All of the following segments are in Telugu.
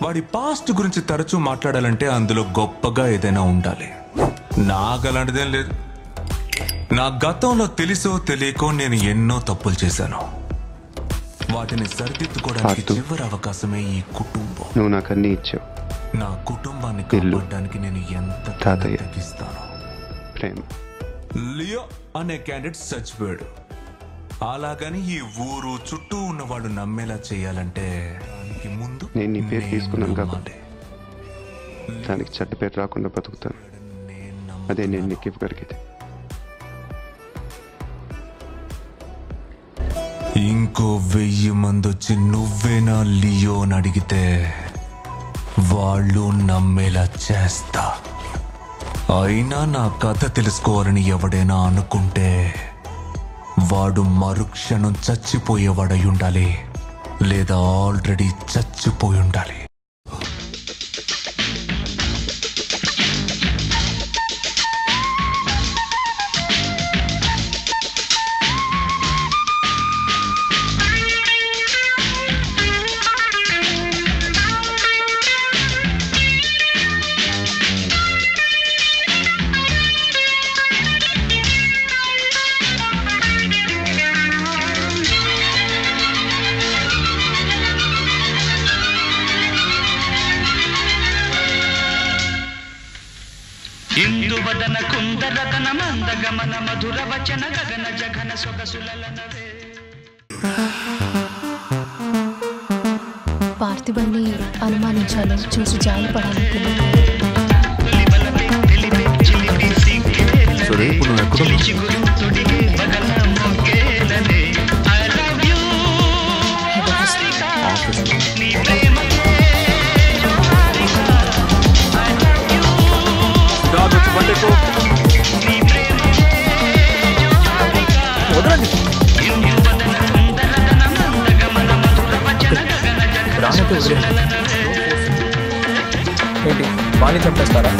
వాడి పాస్ట్ గురించి తరచూ మాట్లాడాలంటే అందులో గొప్పగా ఏదైనా ఉండాలి. నాకు అలాంటిదేం లేదు. నా గతంలో తెలుసో తెలియకో నేను ఎన్నో తప్పులు చేశాను. వాటిని సరిదిద్దుకోవడానికి చివరి అవకాశమే ఈ కుటుంబం. నువ్వు నాకు అన్ని ఇచ్చావు. నా కుటుంబాన్ని కాపాడడానికి నేను ఎంత తగ్గిస్తాను. ప్రేమ. లియో అనే క్యాండిడేట్ చచ్చిపోయాడు. అలాగని ఈ ఊరు చుట్టూ ఉన్న వాళ్ళు నమ్మేలా చేయాలంటే దానికి ముందు నేను నీ పేరు తీసుకున్నాను కాబట్టి దానికి చెడ్డ పేరు రాకుండా బతుకుతాను. అదే నేను నీకు ఇవ్వగలిగేది. ఇంకో 1000 మంది వచ్చి నువ్వేనా లియో అని అడిగితే వాళ్ళు నమ్మేలా చేస్తా. అయినా నా కథ తెలుసుకోవాలని ఎవడైనా అనుకుంటే వాడు మరుక్షణం చచ్చిపోయేవాడై ఉండాలి, లేదా ఆల్రెడీ చచ్చిపోయి ఉండాలి. ఇందువదన కుందరతన మందగమన మధుర వచన గగన జగన సొగసులనవే. పార్థిబన్ని అనుమానించాలి, చూసి జాలిపడాలి. ఏంటి బాగా చంపేస్తారా?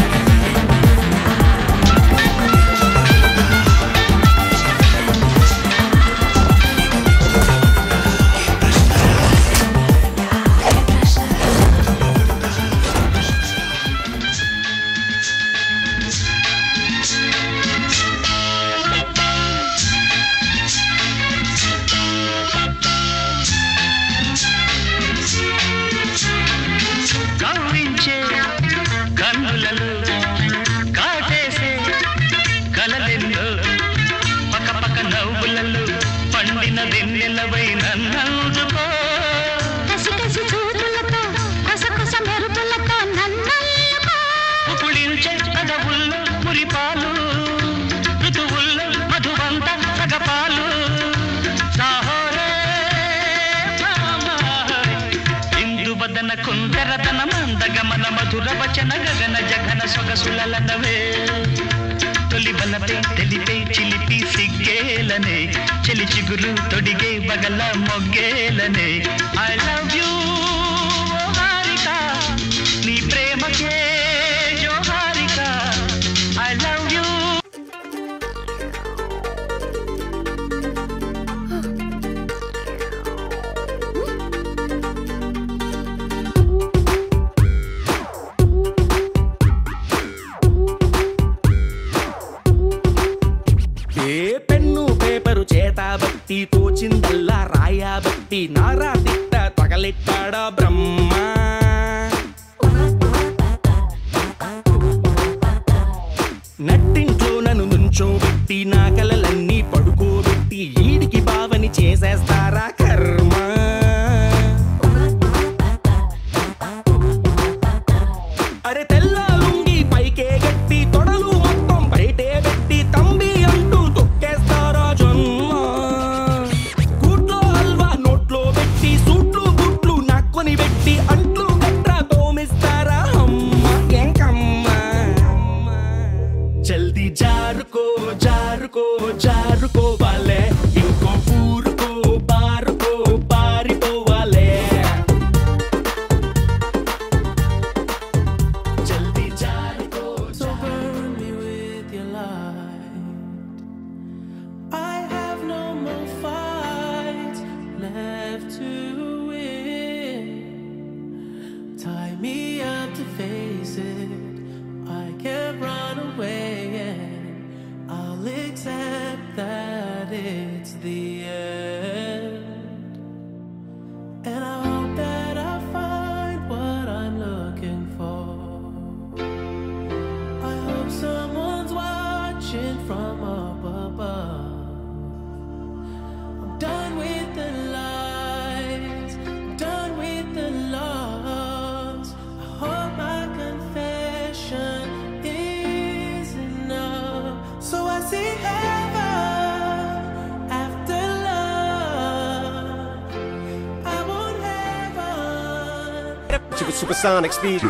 కుందరతన మందగమన మధుర వచన గగన జగన సొగసులనవే. తొలి బలపై తెలిపై చిలిపి సిగ్గేలనే చెలి చిగురు తొడిగే బగల మొగ్గేలనే. ఐ లవ్ యూ హారిక, నీ ప్రేమకే జోహారిక. I love you. బట్టి తోచిందల్లా రాయాబట్టి నారా తిట్ట తగలెట్టాడా బ్రహ్మ. నట్టింట్లో నన్ను నుంచోబెట్టి నా కలలన్నీ పడుకోబెట్టి ఈడికి బావని చేసేస్తారా కర్మ. అరే తెల్ల లుంగి పైకే గట్టి తొడలు మొత్తం బయటే పెట్టి తంబి అంటూ తొక్కేస్తారా జన్మ. పెట్టి అంట్లు గట్రా తోమిస్తారా అమ్మ ఎంకమ్మ. జల్దీ జారుకో జారుకో exit. I can't run away, and I'll accept that it's the end. And I hope that I find what I'm looking for. I hope someone's watching from up above. I'm done with the lies, I'm done with the loss. I hope my confession is enough. So I see heaven after love. I want heaven. Supersonic speed.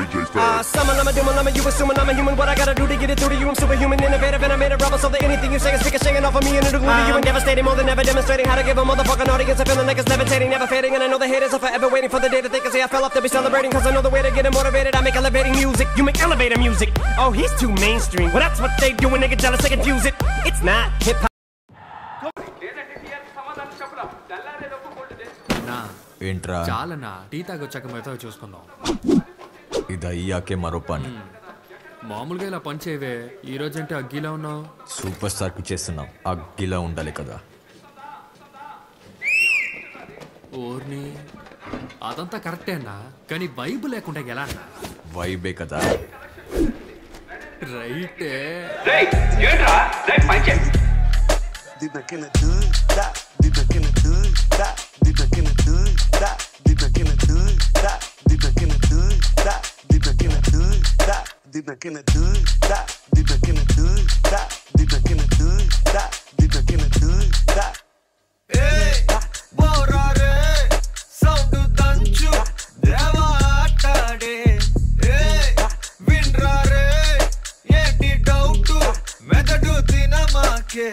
Summon, I'm a doom, I'm a you assuming I'm a human. What I gotta do to get it through to you? I'm superhuman, innovative, and I made a rubber so that anything you say is ricocheting off of me and it'll glue to you. And devastating, more than ever demonstrating how to give a motherfucking audience a feeling like it's levitating, never fading. And I know the haters are forever waiting for the day that they can say I fell off to be celebrating. Cause I know the way to get them motivated. I make elevating music, you make elevator music. Oh, he's too mainstream. Well, that's what they do when they get jealous, they confuse it. It's not hip hop. ఏంట్రా చాలన్నా టీ తాగొచ్చాక మిగతా చూసుకుందాం. ఇది అయ్యాకే మరో పని. మామూలుగా ఇలా పని చేయవే, ఈ రోజంటే అగ్గిలా ఉన్నావు. సూపర్ స్టార్ కి చేస్తున్నాం, అగ్గిలా ఉండాలి కదా. ఓర్ని అదంతా కరెక్టే అన్నా, కానీ వైబ్ లేకుండా ఎలా అన్నా? వైబే కదా. రైటే. మెదడు తినమాకే